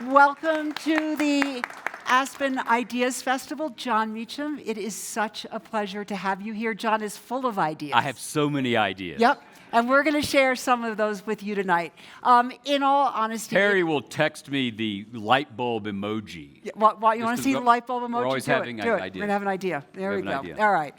Welcome to the Aspen Ideas Festival. Jon Meacham, it is such a pleasure to have you here. Jon is full of ideas. I have so many ideas. Yep, and we're going to share some of those with you tonight. In all honesty... Harry will text me the light bulb emoji. You want to see the light bulb emoji? We're always having ideas. We're going to have an idea. There we go. Idea. All right.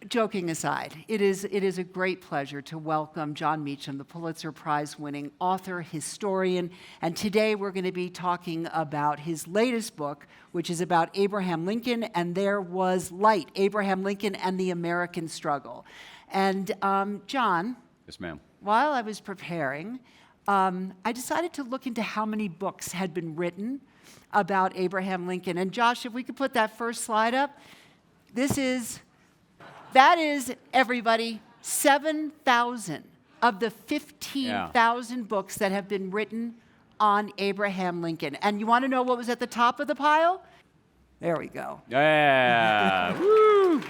Joking aside, it is a great pleasure to welcome Jon Meacham, the Pulitzer Prize-winning author, historian, and today we're going to be talking about his latest book, which is about Abraham Lincoln and There Was Light, Abraham Lincoln and the American Struggle. And Jon, yes, ma'am. While I was preparing, I decided to look into how many books had been written about Abraham Lincoln. And Josh, if we could put that first slide up, that is, everybody, 7,000 of the 15,000 books that have been written on Abraham Lincoln. And you want to know what was at the top of the pile? There we go. Yeah, woo!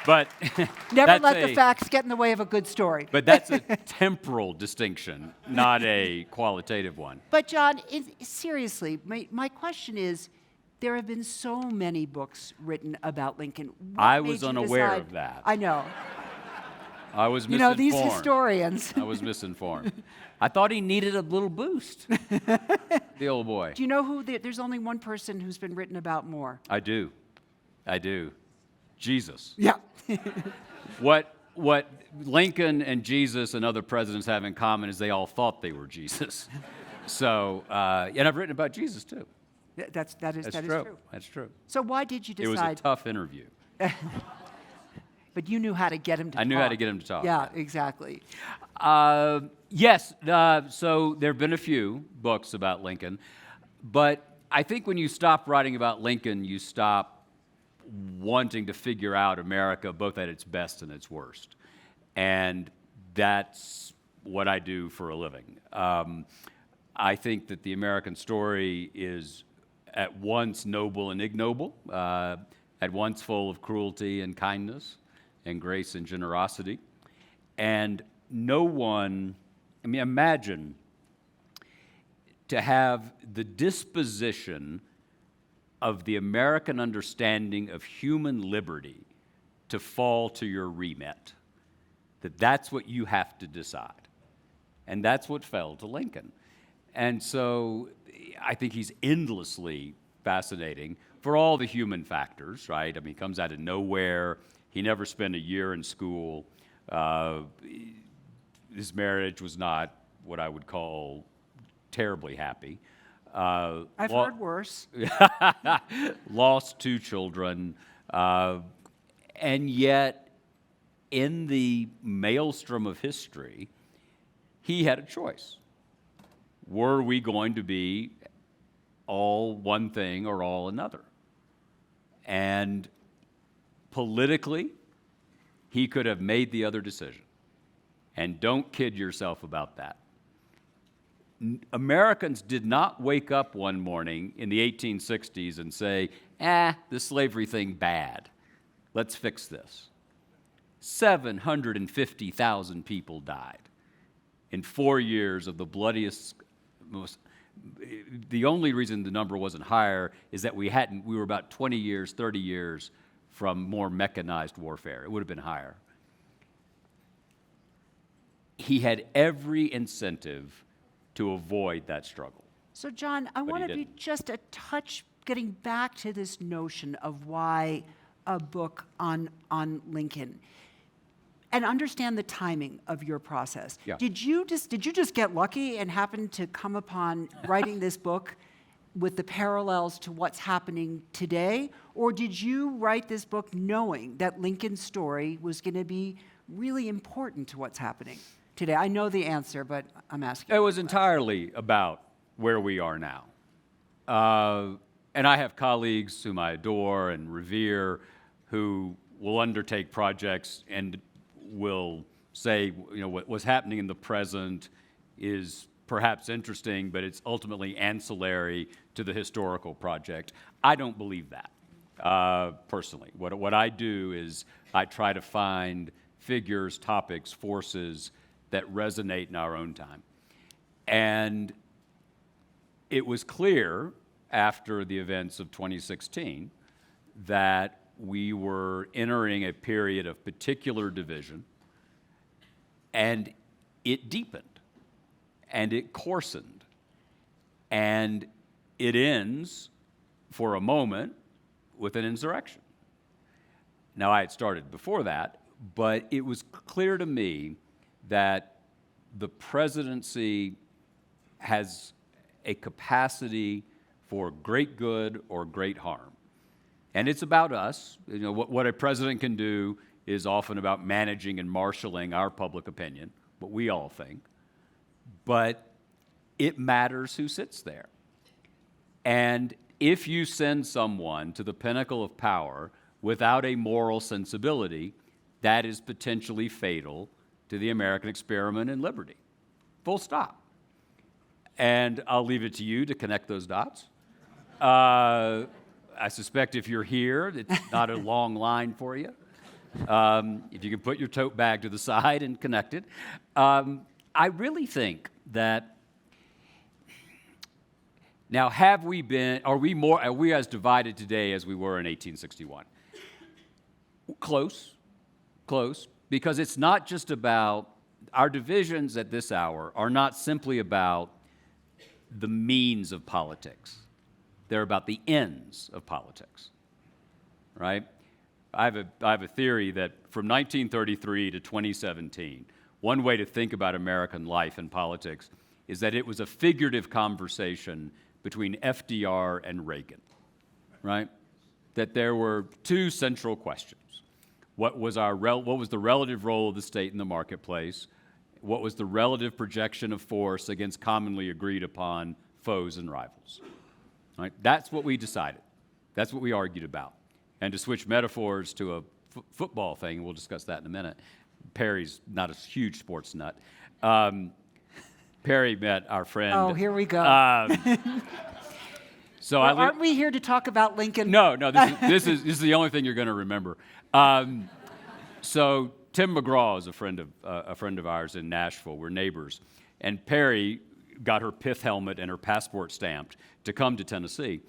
But never let the facts get in the way of a good story. But that's a temporal distinction, not a qualitative one. But Jon, seriously, my question is, there have been so many books written about Lincoln. I was unaware of that. I know. I was misinformed. These historians. I was misinformed. I thought he needed a little boost, the old boy. Do you know there's only one person who's been written about more? I do. Jesus. Yeah. What Lincoln and Jesus and other presidents have in common is they all thought they were Jesus. So, and I've written about Jesus too. That is true. That's true. So why did you decide? It was a tough interview. But you knew how to get him to talk. I knew how to get him to talk. Yeah, exactly. Yes, so there have been a few books about Lincoln, but I think when you stop writing about Lincoln, you stop wanting to figure out America both at its best and its worst. And that's what I do for a living. I think that the American story is at once noble and ignoble, at once full of cruelty and kindness and grace and generosity. And no one, imagine to have the disposition of the American understanding of human liberty to fall to your remit, that's what you have to decide. And that's what fell to Lincoln. And so I think he's endlessly fascinating for all the human factors, right? He comes out of nowhere. He never spent a year in school. His marriage was not what I would call terribly happy. I've heard worse. Lost 2 children. And yet, in the maelstrom of history, he had a choice. Were we going to be all one thing or all another? And politically, he could have made the other decision. And don't kid yourself about that. Americans did not wake up one morning in the 1860s and say, this slavery thing bad. Let's fix this. 750,000 people died in 4 years of the bloodiest, the only reason the number wasn't higher is that we were about 20 years, 30 years from more mechanized warfare. It would have been higher. He had every incentive to avoid that struggle. So, Jon, I want to be just a touch getting back to this notion of why a book on Lincoln. And understand the timing of your process. Yeah. Did you just get lucky and happen to come upon writing this book with the parallels to what's happening today? Or did you write this book knowing that Lincoln's story was going to be really important to what's happening today? I know the answer, but I'm asking. It was entirely about where we are now. And I have colleagues whom I adore and revere who will undertake projects and will say, what's happening in the present is perhaps interesting, but it's ultimately ancillary to the historical project. I don't believe that, personally. What I do is I try to find figures, topics, forces that resonate in our own time. And it was clear after the events of 2016 that we were entering a period of particular division, and it deepened, and it coarsened, and it ends, for a moment, with an insurrection. Now, I had started before that, but it was clear to me that the presidency has a capacity for great good or great harm. And it's about us. You know, what a president can do is often about managing and marshaling our public opinion, what we all think. But it matters who sits there. And if you send someone to the pinnacle of power without a moral sensibility, that is potentially fatal to the American experiment in liberty. Full stop. And I'll leave it to you to connect those dots. I suspect if you're here, it's not a long line for you. If you can put your tote bag to the side and connect it. I really think that now, are we as divided today as we were in 1861? Close, because it's not just about, our divisions at this hour are not simply about the means of politics. They're about the ends of politics, right? I have a theory that from 1933 to 2017, one way to think about American life and politics is that it was a figurative conversation between FDR and Reagan, right? That there were two central questions. What was the relative role of the state in the marketplace? What was the relative projection of force against commonly agreed upon foes and rivals? Right? That's what we decided. That's what we argued about. And to switch metaphors to a football thing, we'll discuss that in a minute. Perry's not a huge sports nut. Perry met our friend. Oh, here we go. So well, aren't we here to talk about Lincoln? No. This is the only thing you're going to remember. So Tim McGraw is a friend of ours in Nashville. We're neighbors, and Perry got her pith helmet and her passport stamped to come to Tennessee.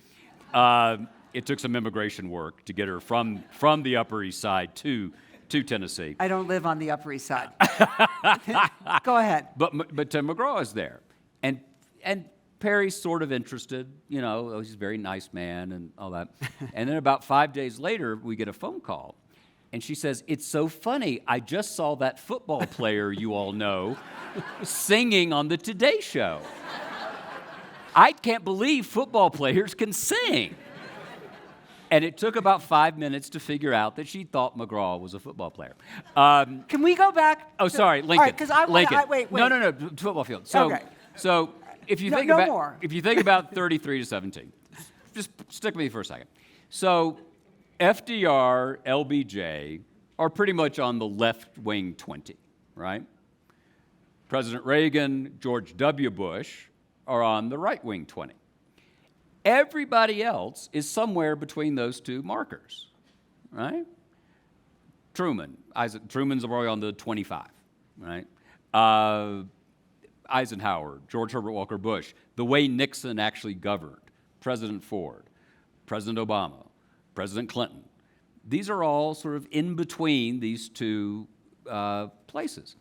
It took some immigration work to get her from the Upper East Side to Tennessee. I don't live on the Upper East Side. Go ahead. But Tim McGraw is there, and Perry's sort of interested. You know, he's a very nice man and all that. And then about 5 days later, we get a phone call, and she says, "It's so funny. I just saw that football player you all know singing on the Today Show. I can't believe football players can sing." And it took about 5 minutes to figure out that she thought McGraw was a football player. Can we go back? Sorry, Lincoln. All right, because I want to wait. No, football field. So, okay. So if you think about 33 to 17, just stick with me for a second. So FDR, LBJ are pretty much on the left wing 20, right? President Reagan, George W. Bush are on the right wing 20. Everybody else is somewhere between those two markers, right? Truman's probably on the 25, right? Eisenhower, George Herbert Walker Bush, the way Nixon actually governed, President Ford, President Obama, President Clinton. These are all sort of in between these two places.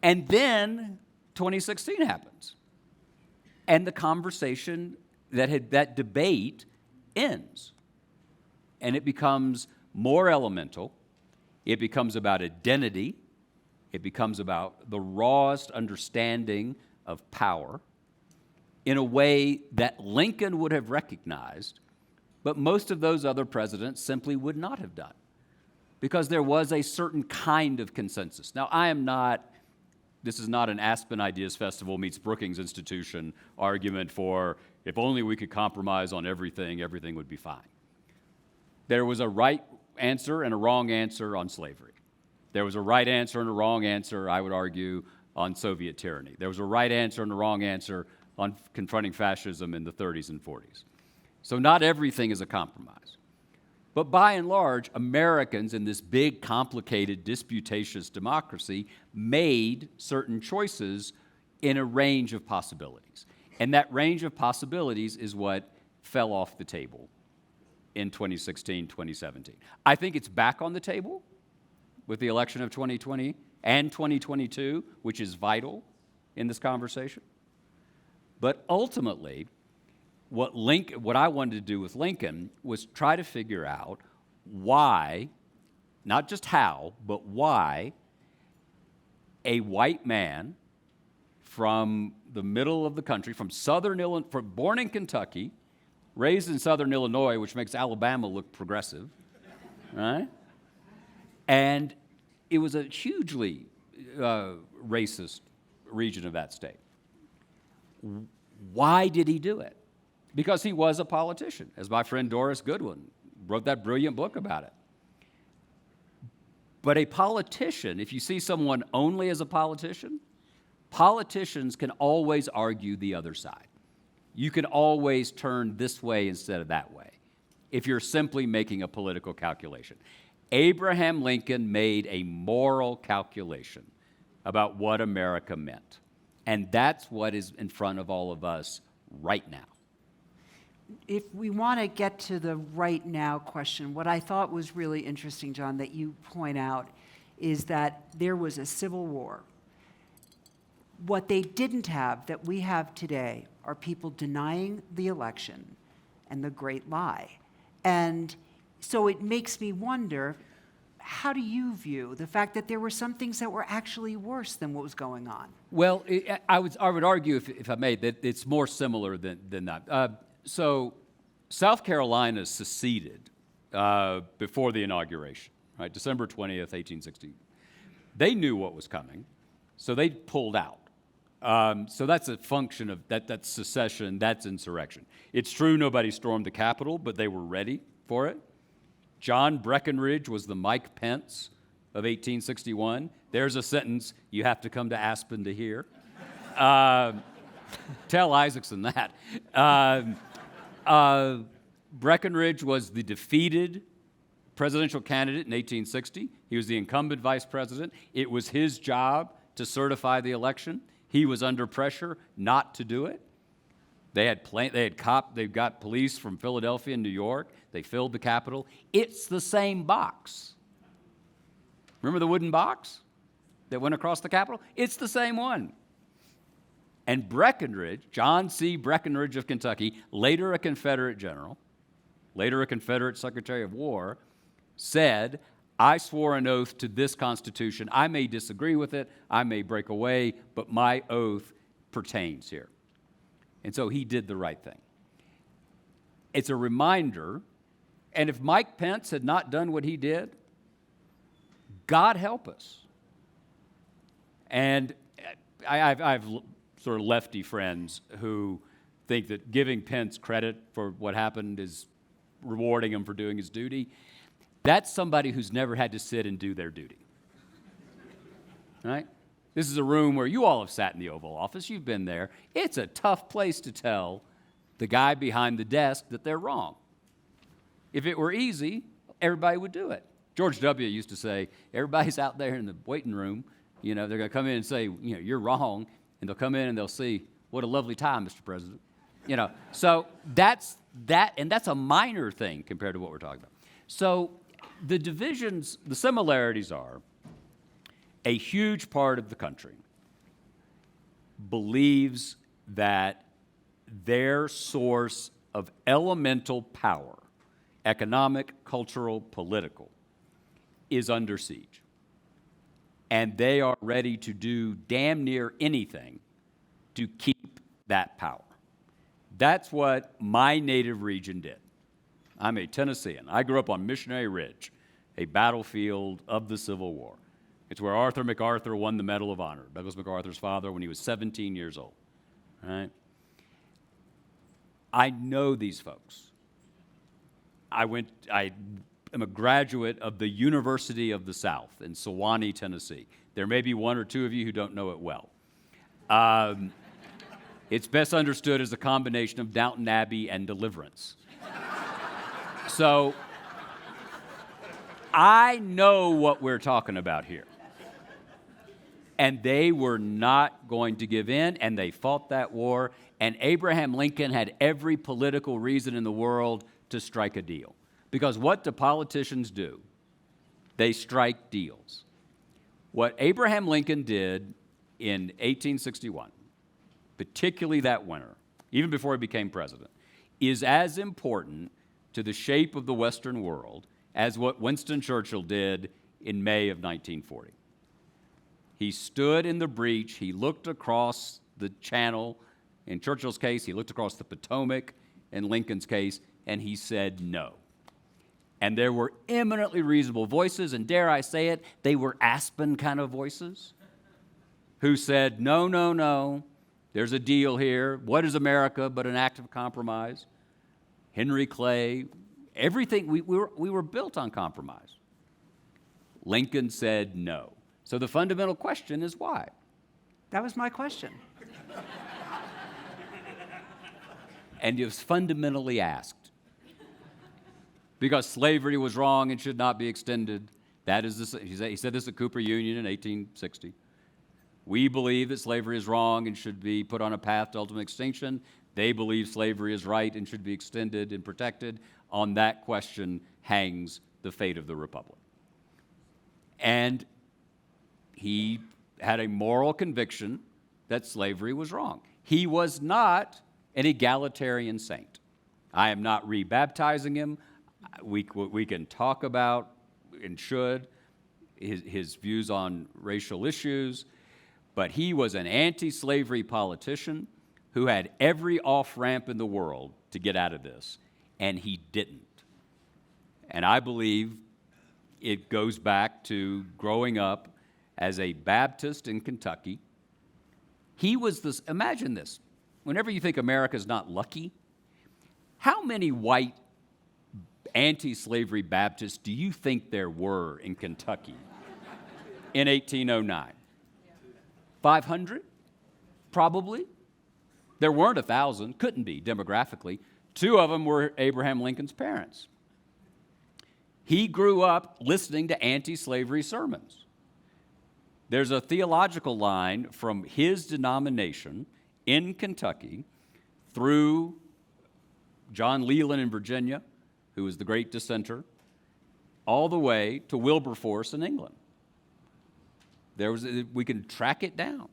And then 2016 happens. And the conversation that debate ends. And it becomes more elemental. It becomes about identity. It becomes about the rawest understanding of power in a way that Lincoln would have recognized, but most of those other presidents simply would not have done, because there was a certain kind of consensus. Now, this is not an Aspen Ideas Festival meets Brookings Institution argument for if only we could compromise on everything, everything would be fine. There was a right answer and a wrong answer on slavery. There was a right answer and a wrong answer, I would argue, on Soviet tyranny. There was a right answer and a wrong answer on confronting fascism in the 30s and 40s. So not everything is a compromise. But by and large, Americans in this big, complicated, disputatious democracy made certain choices in a range of possibilities. And that range of possibilities is what fell off the table in 2016, 2017. I think it's back on the table with the election of 2020 and 2022, which is vital in this conversation. But ultimately, what I wanted to do with Lincoln was try to figure out why, not just how, but why a white man from the middle of the country, from born in Kentucky, raised in southern Illinois, which makes Alabama look progressive, right? And it was a hugely racist region of that state. Why did he do it? Because he was a politician, as my friend Doris Goodwin wrote that brilliant book about it. But a politician, if you see someone only as a politician, politicians can always argue the other side. You can always turn this way instead of that way if you're simply making a political calculation. Abraham Lincoln made a moral calculation about what America meant. And that's what is in front of all of us right now. If we want to get to the right now question, what I thought was really interesting, Jon, that you point out is that there was a civil war. What they didn't have that we have today are people denying the election and the great lie. And so it makes me wonder, how do you view the fact that there were some things that were actually worse than what was going on? Well, I would argue, if I may, that it's more similar than that. So South Carolina seceded before the inauguration, right? December 20th, 1860. They knew what was coming, so they pulled out. So that's a function of that's secession, that's insurrection. It's true nobody stormed the Capitol, but they were ready for it. John Breckinridge was the Mike Pence of 1861. There's a sentence you have to come to Aspen to hear. Tell Isaacson that. Breckinridge was the defeated presidential candidate in 1860. He was the incumbent vice president. It was his job to certify the election. He was under pressure not to do it. They've got police from Philadelphia and New York. They filled the Capitol. It's the same box. Remember the wooden box that went across the Capitol? It's the same one. And Breckinridge, John C. Breckinridge of Kentucky, later a Confederate general, later a Confederate Secretary of War, said, I swore an oath to this Constitution. I may disagree with it, I may break away, but my oath pertains here. And so he did the right thing. It's a reminder, and if Mike Pence had not done what he did, God help us. And I've sort of lefty friends who think that giving Pence credit for what happened is rewarding him for doing his duty. That's somebody who's never had to sit and do their duty. Right? This is a room where you all have sat in the Oval Office. You've been there. It's a tough place to tell the guy behind the desk that they're wrong. If it were easy, everybody would do it. George W. used to say, everybody's out there in the waiting room, they're going to come in and say, you're wrong, and they'll come in and they'll see, what a lovely time, Mr. President. So that's that, and that's a minor thing compared to what we're talking about. So the divisions, the similarities are, a huge part of the country believes that their source of elemental power, economic, cultural, political, is under siege. And they are ready to do damn near anything to keep that power. That's what my native region did. I'm a Tennessean. I grew up on Missionary Ridge, a battlefield of the Civil War. It's where Arthur MacArthur won the Medal of Honor, Douglas MacArthur's father, when he was 17 years old. Right? I know these folks. I am a graduate of the University of the South in Sewanee, Tennessee. There may be one or two of you who don't know it well. It's best understood as a combination of Downton Abbey and Deliverance. So I know what we're talking about here. And they were not going to give in, and they fought that war. And Abraham Lincoln had every political reason in the world to strike a deal. Because what do politicians do? They strike deals. What Abraham Lincoln did in 1861, particularly that winter, even before he became president, is as important to the shape of the Western world as what Winston Churchill did in May of 1940. He stood in the breach, he looked across the channel. In Churchill's case, he looked across the Potomac. In Lincoln's case, and he said no. And there were eminently reasonable voices, and dare I say it, they were Aspen kind of voices, who said, no, no, no, there's a deal here. What is America but an act of compromise? Henry Clay, everything, we were built on compromise. Lincoln said no. So the fundamental question is why? That was my question. And it was fundamentally asked. Because slavery was wrong and should not be extended. That is he said this at Cooper Union in 1860. We believe that slavery is wrong and should be put on a path to ultimate extinction. They believe slavery is right and should be extended and protected. On that question hangs the fate of the Republic. And he had a moral conviction that slavery was wrong. He was not an egalitarian saint. I am not rebaptizing him. We can talk about, and should, his views on racial issues, but he was an anti-slavery politician who had every off-ramp in the world to get out of this, and he didn't. And I believe it goes back to growing up as a Baptist in Kentucky. He was this, imagine this, whenever you think America's not lucky, how many white anti-slavery Baptists do you think there were in Kentucky in 1809? 500? Probably. There weren't 1,000, couldn't be demographically. 2 of them were Abraham Lincoln's parents. He grew up listening to anti-slavery sermons. There's a theological line from his denomination in Kentucky through John Leland in Virginia, who was the great dissenter, all the way to Wilberforce in England. We can track it down.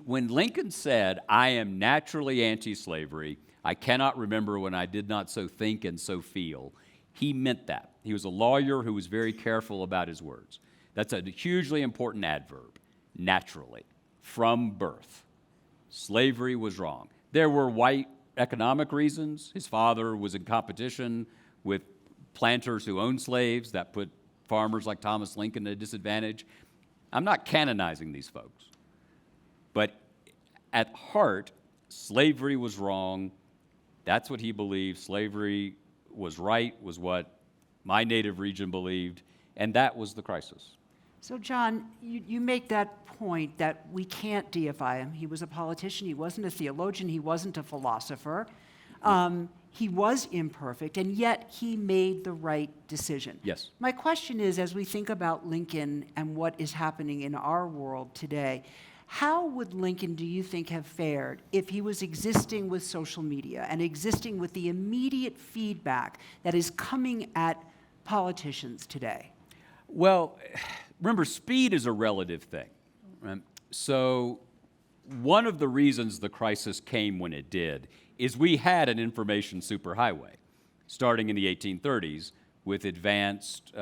When Lincoln said, I am naturally anti-slavery, I cannot remember when I did not so think and so feel, he meant that. He was a lawyer who was very careful about his words. That's a hugely important adverb, naturally, from birth. Slavery was wrong. There were white economic reasons. His father was in competition with planters who owned slaves. That put farmers like Thomas Lincoln at a disadvantage. I'm not canonizing these folks. But at heart, slavery was wrong. That's what he believed. Slavery was right, was what my native region believed, and that was the crisis. So, John, you make that point that we can't deify him. He was a politician. He wasn't a theologian. He wasn't a philosopher. He was imperfect, and yet he made the right decision. Yes. My question is, as we think about Lincoln and what is happening in our world today, how would Lincoln, do you think, have fared if he was existing with social media and existing with the immediate feedback that is coming at politicians today? Well, remember, speed is a relative thing. Right? So one of the reasons the crisis came when it did is we had an information superhighway starting in the 1830s with advanced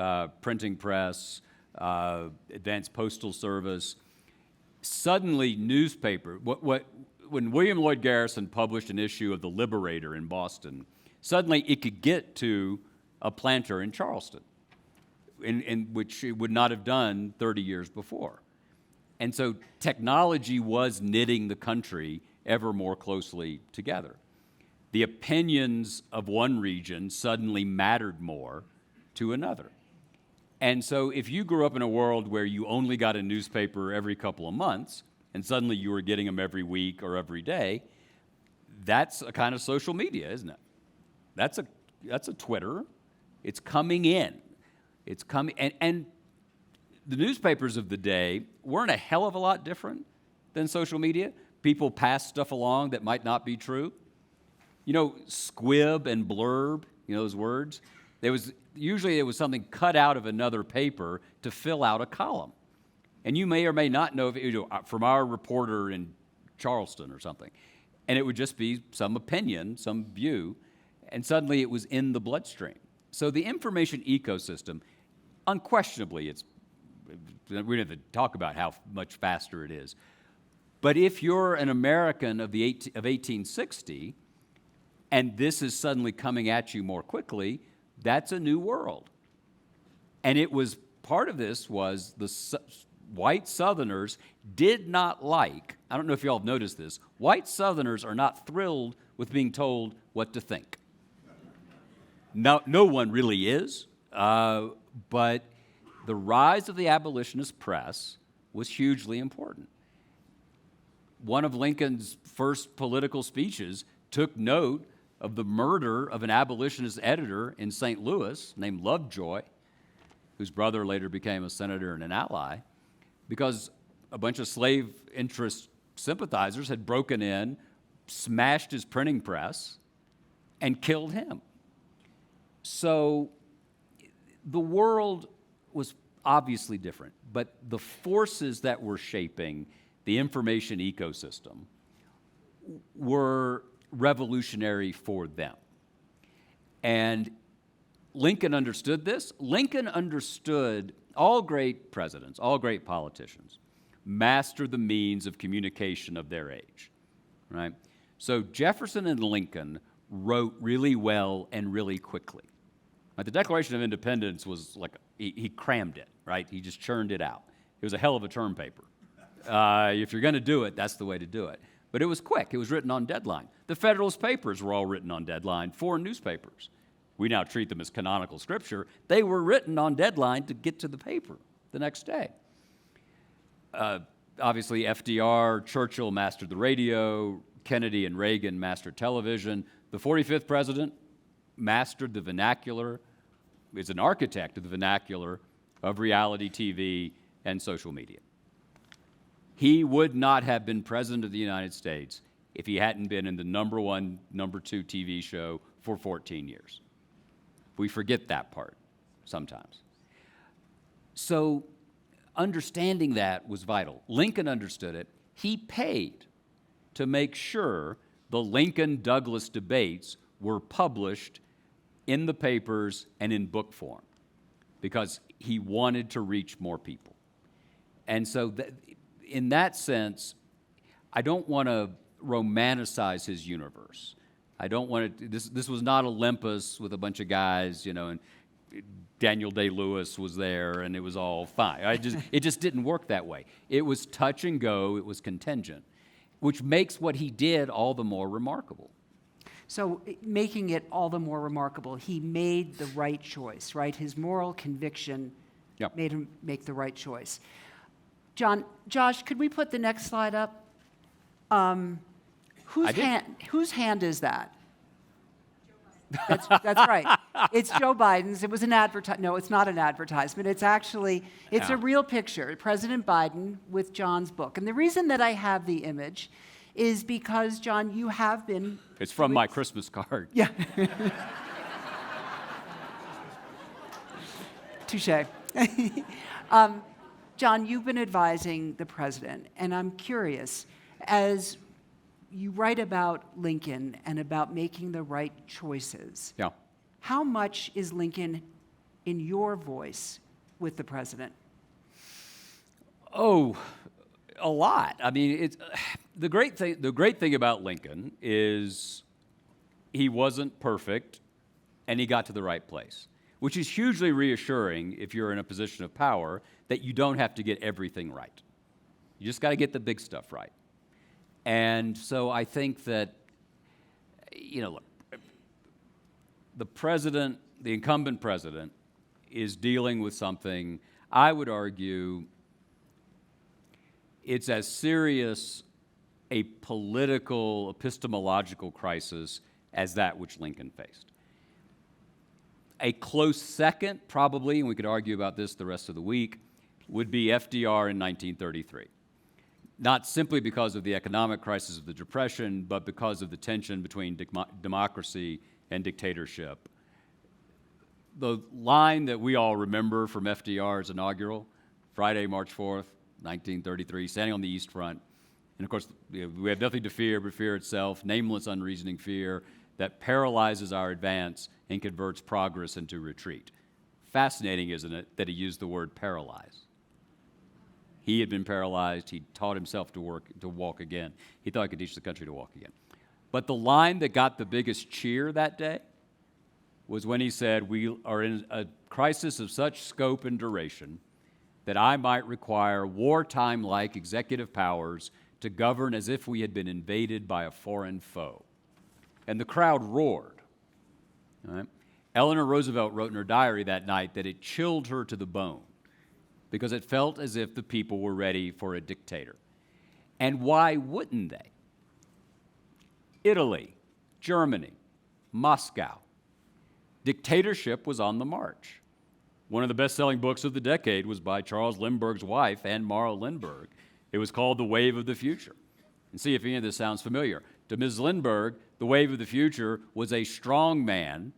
printing press, advanced postal service. Suddenly, newspaper, when William Lloyd Garrison published an issue of The Liberator in Boston, suddenly it could get to a planter in Charleston, in which it would not have done 30 years before. And so technology was knitting the country ever more closely together. The opinions of one region suddenly mattered more to another. And so if you grew up in a world where you only got a newspaper every couple of months, and suddenly you were getting them every week or every day, that's a kind of social media, isn't it? That's a Twitter. It's coming in. It's coming, and the newspapers of the day weren't a hell of a lot different than social media. People passed stuff along that might not be true. You know, squib and blurb, you know those words? Usually it was something cut out of another paper to fill out a column. And you may or may not know, from our reporter in Charleston or something. And it would just be some opinion, some view, and suddenly it was in the bloodstream. So the information ecosystem, unquestionably, we don't have to talk about how much faster it is. But if you're an American of 1860, and this is suddenly coming at you more quickly, that's a new world. And part of this was the white Southerners did not like, I don't know if you all have noticed this, white Southerners are not thrilled with being told what to think. No one really is, but the rise of the Abolitionist Press was hugely important. One of Lincoln's first political speeches took note of the murder of an abolitionist editor in St. Louis named Lovejoy, whose brother later became a senator and an ally, because a bunch of slave interest sympathizers had broken in, smashed his printing press, and killed him. So the world was obviously different, but the forces that were shaping the information ecosystem were revolutionary for them. And Lincoln understood this. Lincoln understood all great presidents, all great politicians, mastered the means of communication of their age, right? So Jefferson and Lincoln wrote really well and really quickly. Like the Declaration of Independence was like, he crammed it, right? He just churned it out. It was a hell of a term paper. If you're going to do it, that's the way to do it. But it was quick. It was written on deadline. The Federalist Papers were all written on deadline, 4 newspapers. We now treat them as canonical scripture. They were written on deadline to get to the paper the next day. Obviously, FDR, Churchill mastered the radio, Kennedy and Reagan mastered television. The 45th president mastered the vernacular, is an architect of the vernacular of reality TV and social media. He would not have been president of the United States if he hadn't been in the number 1, number 2 TV show for 14 years. We forget that part sometimes. So understanding that was vital. Lincoln understood it. He paid to make sure the Lincoln-Douglas debates were published in the papers and in book form because he wanted to reach more people. And so in that sense, I don't want to romanticize his universe. I don't want to, this was not Olympus with a bunch of guys, and Daniel Day-Lewis was there and it was all fine. It just didn't work that way. It was touch and go, it was contingent, which makes what he did all the more remarkable. So making it all the more remarkable, he made the right choice, right? His moral conviction made him make the right choice. Josh, could we put the next slide up? Whose hand is that? That's right. It's Joe Biden's. It was an No, it's not an advertisement. It's a real picture. President Biden with John's book. And the reason that I have the image is because, John, you have been... It's from my Christmas card. Yeah. Touché. John, you've been advising the president, and I'm curious, as you write about Lincoln and about making the right choices, how much is Lincoln in your voice with the president? Oh, a lot. I mean, it's the great thing about Lincoln is he wasn't perfect, and he got to the right place, which is hugely reassuring if you're in a position of power that you don't have to get everything right. You just got to get the big stuff right. And so I think that, look, the president, the incumbent president, is dealing with something, I would argue, it's as serious a political, epistemological crisis as that which Lincoln faced. A close second, probably, and we could argue about this the rest of the week, would be FDR in 1933. Not simply because of the economic crisis of the Depression, but because of the tension between democracy and dictatorship. The line that we all remember from FDR's inaugural, Friday, March 4th, 1933, standing on the East Front. And of course, we have nothing to fear but fear itself, nameless, unreasoning fear that paralyzes our advance and converts progress into retreat. Fascinating, isn't it, that he used the word paralyze? He had been paralyzed. He taught himself to walk again. He thought he could teach the country to walk again. But the line that got the biggest cheer that day was when he said, "We are in a crisis of such scope and duration that I might require wartime-like executive powers to govern as if we had been invaded by a foreign foe." And the crowd roared. All right? Eleanor Roosevelt wrote in her diary that night that it chilled her to the bone because it felt as if the people were ready for a dictator. And why wouldn't they? Italy, Germany, Moscow. Dictatorship was on the march. One of the best-selling books of the decade was by Charles Lindbergh's wife, Anne Morrow Lindbergh. It was called The Wave of the Future. And see if any of this sounds familiar. To Ms. Lindbergh, the wave of the future was a strong man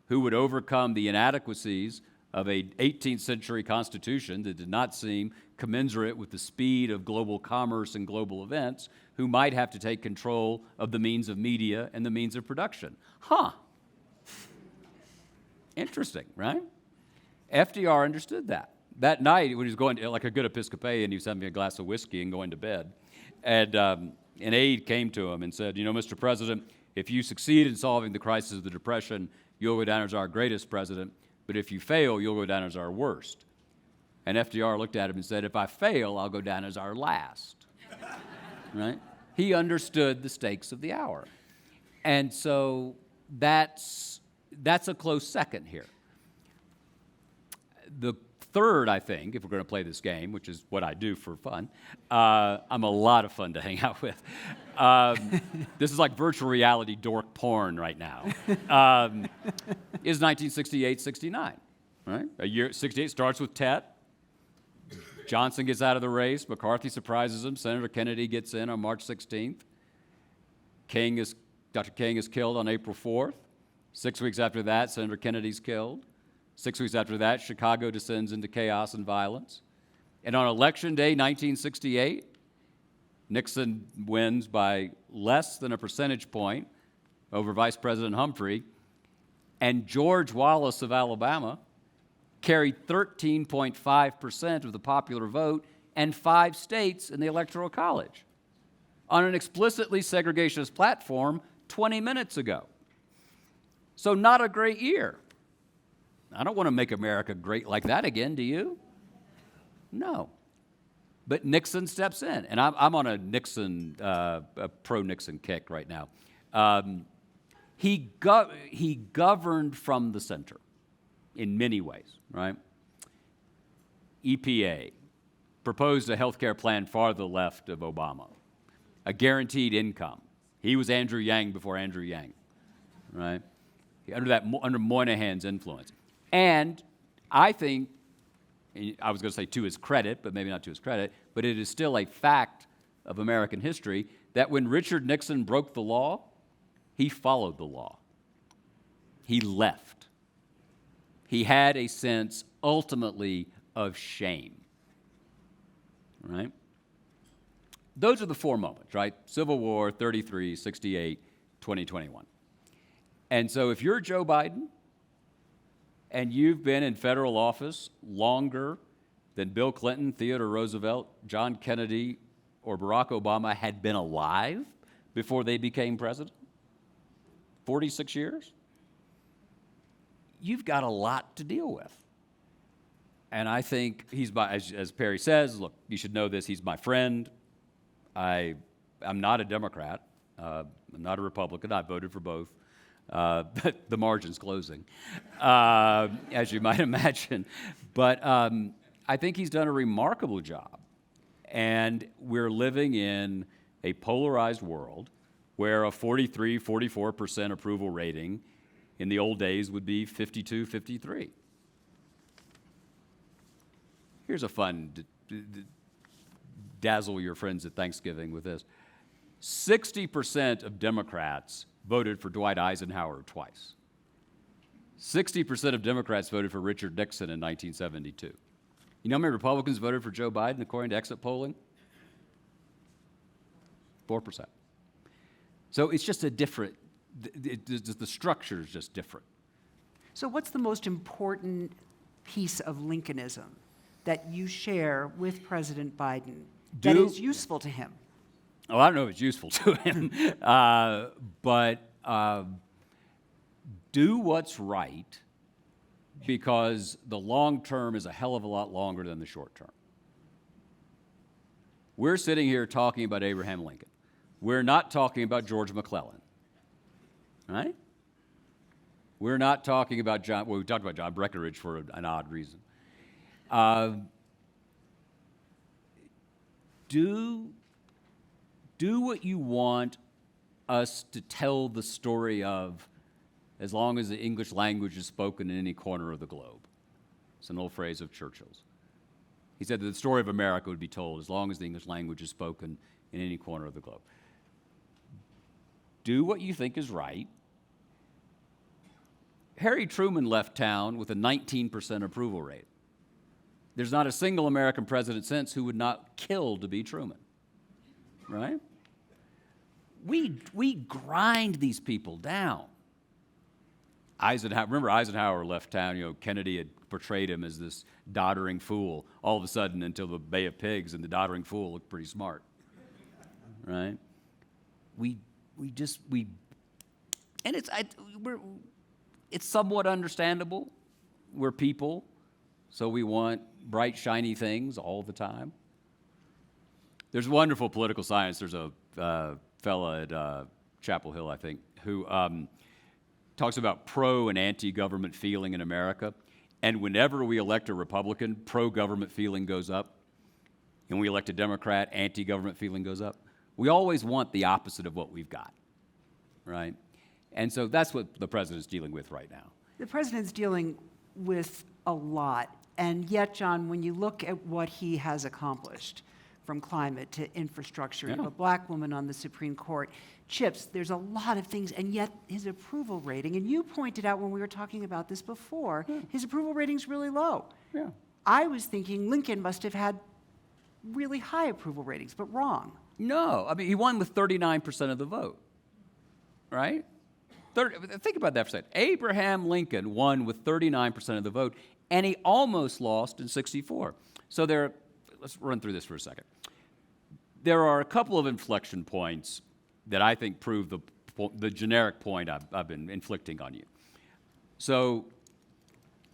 who would overcome the inadequacies of an 18th century constitution that did not seem commensurate with the speed of global commerce and global events, who might have to take control of the means of media and the means of production. Interesting, right? FDR understood that. That night, when he was going to, like a good Episcopalian, he was having a glass of whiskey and going to bed. And an aide came to him and said, "You know, Mr. President, if you succeed in solving the crisis of the Depression, you'll go down as our greatest president. But if you fail, you'll go down as our worst." And FDR looked at him and said, "If I fail, I'll go down as our last." Right? He understood the stakes of the hour. And so that's a close second here. The third, I think, if we're going to play this game, which is what I do for fun, I'm a lot of fun to hang out with. This is like virtual reality dork porn right now. Is 1968-69, right? A year, 68 starts with Tet. Johnson gets out of the race. McCarthy surprises him. Senator Kennedy gets in on March 16th. Dr. King is killed on April 4th. 6 weeks after that, Senator Kennedy's killed. 6 weeks after that, Chicago descends into chaos and violence. And on Election Day, 1968, Nixon wins by less than a percentage point over Vice President Humphrey, and George Wallace of Alabama carried 13.5% of the popular vote and 5 states in the Electoral College on an explicitly segregationist platform 20 minutes ago. So not a great year. I don't want to make America great like that again, do you? No. But Nixon steps in, and I'm on a Nixon, a pro-Nixon kick right now. He governed from the center in many ways, right? EPA proposed a health care plan far to the left of Obama, a guaranteed income. He was Andrew Yang before Andrew Yang, right? Under Moynihan's influence. And I think, I was going to say to his credit, but maybe not to his credit, but it is still a fact of American history that when Richard Nixon broke the law, he followed the law. He left. He had a sense, ultimately, of shame. Right? Those are the 4 moments, right? Civil War, 33, 68, 2021. And so if you're Joe Biden, and you've been in federal office longer than Bill Clinton, Theodore Roosevelt, John Kennedy, or Barack Obama had been alive before they became president, 46 years, you've got a lot to deal with. And I think he's as Perry says, look, you should know this, he's my friend. I'm not a Democrat. I'm not a Republican. I voted for both. But the margin's closing, as you might imagine. But I think he's done a remarkable job. And we're living in a polarized world where a 43, 44% approval rating in the old days would be 52, 53. Here's a fun, dazzle your friends at Thanksgiving with this. 60% of Democrats voted for Dwight Eisenhower twice. 60% of Democrats voted for Richard Nixon in 1972. You know how many Republicans voted for Joe Biden according to exit polling? 4%. So it's just a different, the structure is just different. So what's the most important piece of Lincolnism that you share with President Biden that is useful to him? Oh, I don't know if it's useful to him, but do what's right, because the long term is a hell of a lot longer than the short term. We're sitting here talking about Abraham Lincoln. We're not talking about George McClellan, right? We're not talking about John, well, we talked about John Breckinridge for an odd reason. Do what you want us to tell the story of, as long as the English language is spoken in any corner of the globe. It's an old phrase of Churchill's. He said that the story of America would be told as long as the English language is spoken in any corner of the globe. Do what you think is right. Harry Truman left town with a 19% approval rate. There's not a single American president since who would not kill to be Truman, right? We grind these people down. Remember Eisenhower left town, Kennedy had portrayed him as this doddering fool. All of a sudden, until the Bay of Pigs, and the doddering fool looked pretty smart, right? And it's somewhat understandable. We're people, so we want bright, shiny things all the time. There's wonderful political science. There's a fella at Chapel Hill, I think, who talks about pro and anti-government feeling in America. And whenever we elect a Republican, pro-government feeling goes up. And we elect a Democrat, anti-government feeling goes up. We always want the opposite of what we've got, right? And so that's what the president's dealing with right now. The president's dealing with a lot. And yet, John, when you look at what he has accomplished, from climate to infrastructure, a black woman on the Supreme Court, chips, there's a lot of things, and yet his approval rating, and you pointed out when we were talking about this before, his approval rating's really low. Yeah. I was thinking Lincoln must have had really high approval ratings, but wrong. No, I mean, he won with 39% of the vote, right? Think about that for a second. Abraham Lincoln won with 39% of the vote, and he almost lost in 64. So let's run through this for a second. There are a couple of inflection points that I think prove the generic point I've been inflicting on you. So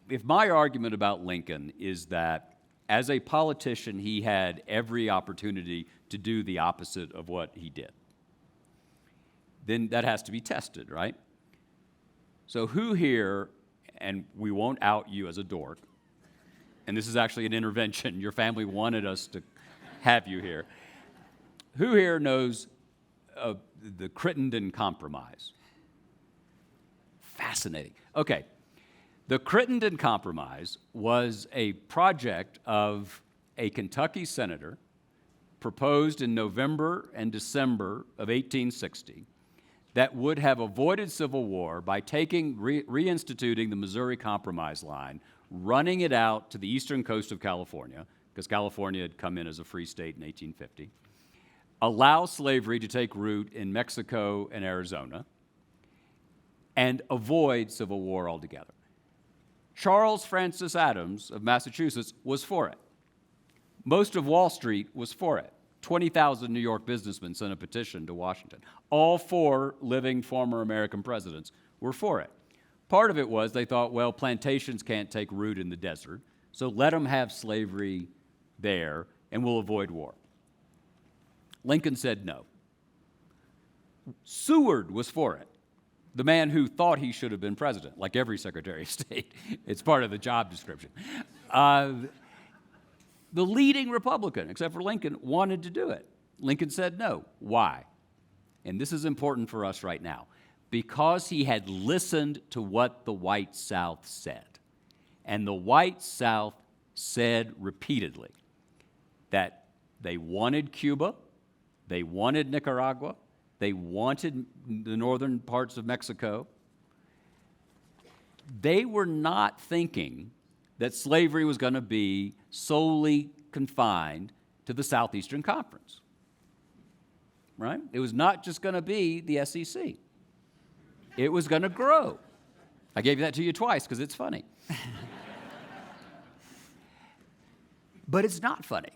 if my argument about Lincoln is that as a politician, he had every opportunity to do the opposite of what he did, then that has to be tested, right? So who here, and we won't out you as a dork, and this is actually an intervention. Your family wanted us to have you here. Who here knows the Crittenden Compromise? Fascinating. Okay. The Crittenden Compromise was a project of a Kentucky senator proposed in November and December of 1860 that would have avoided civil war by reinstituting the Missouri Compromise line, running it out to the eastern coast of California, because California had come in as a free state in 1850, allow slavery to take root in Mexico and Arizona, and avoid civil war altogether. Charles Francis Adams of Massachusetts was for it. Most of Wall Street was for it. 20,000 New York businessmen sent a petition to Washington. All 4 living former American presidents were for it. Part of it was they thought, well, plantations can't take root in the desert, so let them have slavery there, and we'll avoid war. Lincoln said no. Seward was for it, the man who thought he should have been president, like every Secretary of State. It's part of the job description. The leading Republican, except for Lincoln, wanted to do it. Lincoln said no. Why? And this is important for us right now. Because he had listened to what the white South said. And the white South said repeatedly that they wanted Cuba, they wanted Nicaragua, they wanted the northern parts of Mexico. They were not thinking that slavery was going to be solely confined to the Southeastern Conference, right? It was not just going to be the SEC. It was going to grow. I gave that to you twice because it's funny. But it's not funny.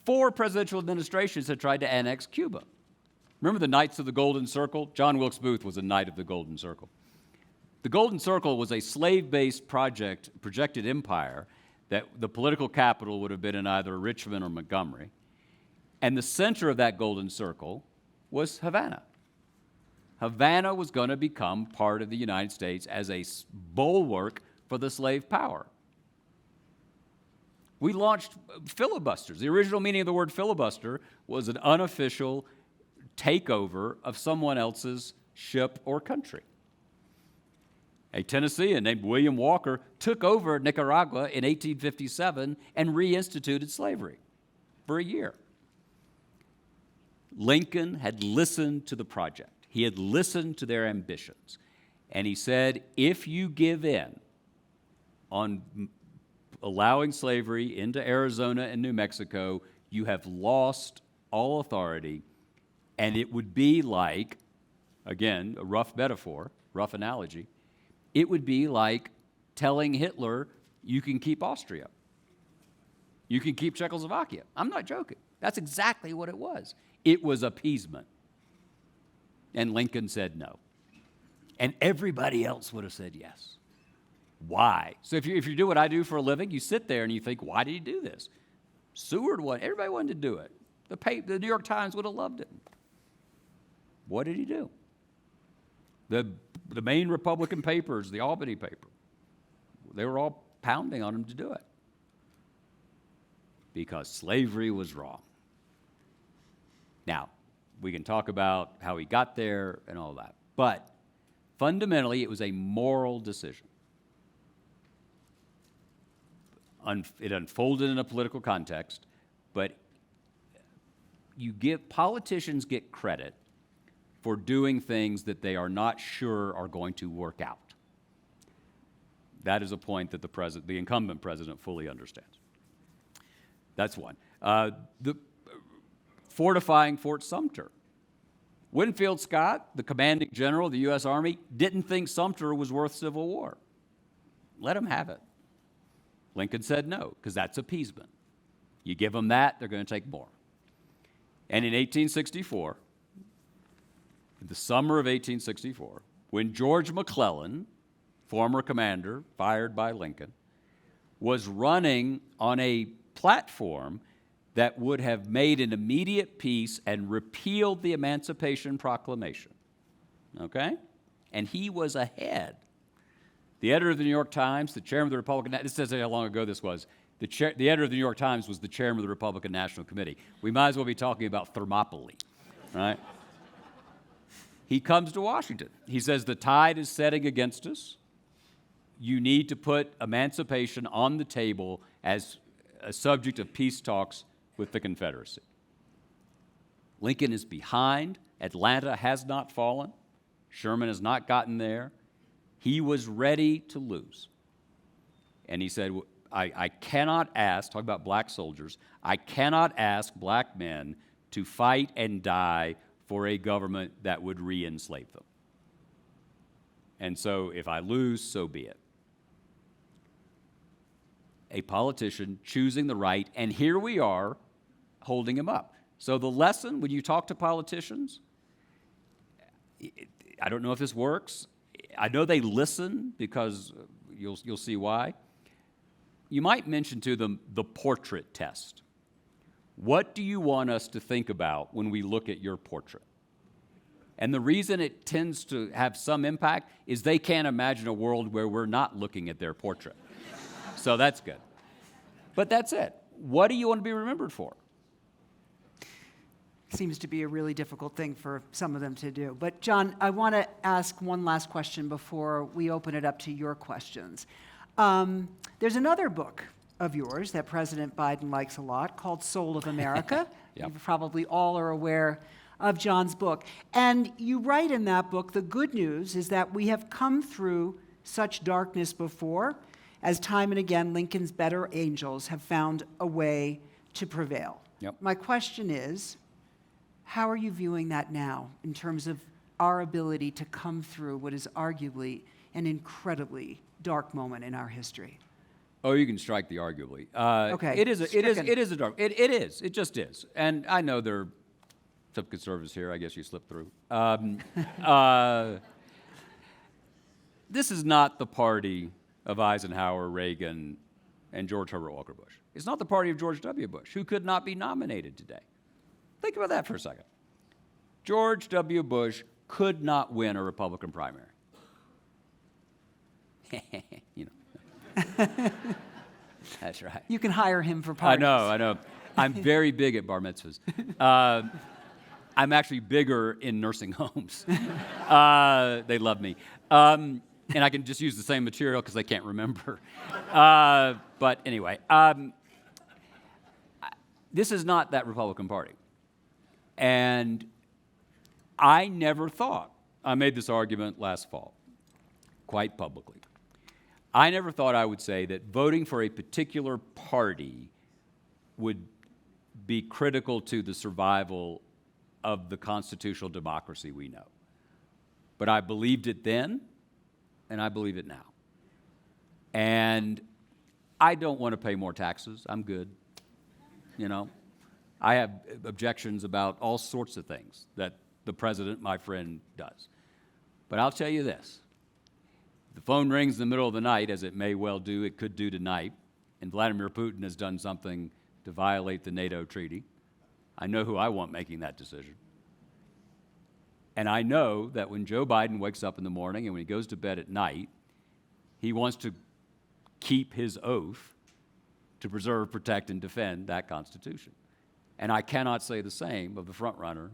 4 presidential administrations had tried to annex Cuba. Remember the Knights of the Golden Circle? John Wilkes Booth was a Knight of the Golden Circle. The Golden Circle was a slave-based projected empire that the political capital would have been in either Richmond or Montgomery. And the center of that Golden Circle was Havana. Havana was going to become part of the United States as a bulwark for the slave power. We launched filibusters. The original meaning of the word filibuster was an unofficial takeover of someone else's ship or country. A Tennessean named William Walker took over Nicaragua in 1857 and reinstituted slavery for a year. Lincoln had listened to the project. He had listened to their ambitions. And he said, if you give in on allowing slavery into Arizona and New Mexico, you have lost all authority, and it would be like, again, a rough metaphor, rough analogy, it would be like telling Hitler, you can keep Austria. You can keep Czechoslovakia. I'm not joking. That's exactly what it was. It was appeasement. And Lincoln said no. And everybody else would have said yes. Why? So if you do what I do for a living, you sit there and you think, why did he do this? Seward wanted, everybody wanted to do it. The New York Times would have loved it. What did he do? The main Republican papers, the Albany paper, they were all pounding on him to do it. Because slavery was wrong. Now, we can talk about how he got there and all that. But fundamentally, it was a moral decision. It unfolded in a political context, but politicians get credit for doing things that they are not sure are going to work out. That is a point that the incumbent president fully understands. That's one. Fortifying Fort Sumter. Winfield Scott, the commanding general of the U.S. Army, didn't think Sumter was worth civil war. Let him have it. Lincoln said no, because that's appeasement. You give them that, they're going to take more. And in 1864, in the summer of 1864, when George McClellan, former commander, fired by Lincoln, was running on a platform that would have made an immediate peace and repealed the Emancipation Proclamation. Okay? And he was ahead. The editor of the New York Times, the chairman of the Republican, this says how long ago this was, the editor of the New York Times was the chairman of the Republican National Committee. We might as well be talking about Thermopylae, right? He comes to Washington. He says, the tide is setting against us. You need to put emancipation on the table as a subject of peace talks with the Confederacy. Lincoln is behind. Atlanta has not fallen. Sherman has not gotten there. He was ready to lose. And he said, I cannot ask, talk about black soldiers, I cannot ask black men to fight and die for a government that would re-enslave them. And so if I lose, so be it. A politician choosing the right, and here we are holding him up. So the lesson, when you talk to politicians, I don't know if this works. I know they listen because you'll see why. You might mention to them the portrait test. What do you want us to think about when we look at your portrait? And the reason it tends to have some impact is they can't imagine a world where we're not looking at their portrait. So that's good. But that's it. What do you want to be remembered for? Seems to be a really difficult thing for some of them to do. But Jon, I want to ask one last question before we open it up to your questions. There's another book of yours that President Biden likes a lot called Soul of America. Yep. You probably all are aware of Jon's book. And you write in that book, the good news is that we have come through such darkness before, as time and again Lincoln's better angels have found a way to prevail. Yep. My question is, how are you viewing that now in terms of our ability to come through what is arguably an incredibly dark moment in our history? Oh, you can strike the arguably. Okay, It is stricken. a dark. It is. It just is. And I know there are some conservatives here. I guess you slipped through. This is not the party of Eisenhower, Reagan, and George Herbert Walker Bush. It's not the party of George W. Bush, who could not be nominated today. Think about that for a second. George W. Bush could not win a Republican primary. You know. That's right. You can hire him for parties. I know. I'm very big at bar mitzvahs. I'm actually bigger in nursing homes. They love me. And I can just use the same material because I can't remember. But anyway, this is not that Republican Party. And I never thought, I made this argument last fall, quite publicly. I never thought I would say that voting for a particular party would be critical to the survival of the constitutional democracy we know. But I believed it then, and I believe it now. And I don't want to pay more taxes. I'm good. You know, I have objections about all sorts of things that the president, my friend, does. But I'll tell you this. The phone rings in the middle of the night, as it may well do, it could do tonight, and Vladimir Putin has done something to violate the NATO treaty. I know who I want making that decision. And I know that when Joe Biden wakes up in the morning and when he goes to bed at night, he wants to keep his oath to preserve, protect, and defend that Constitution. And I cannot say the same of the front runner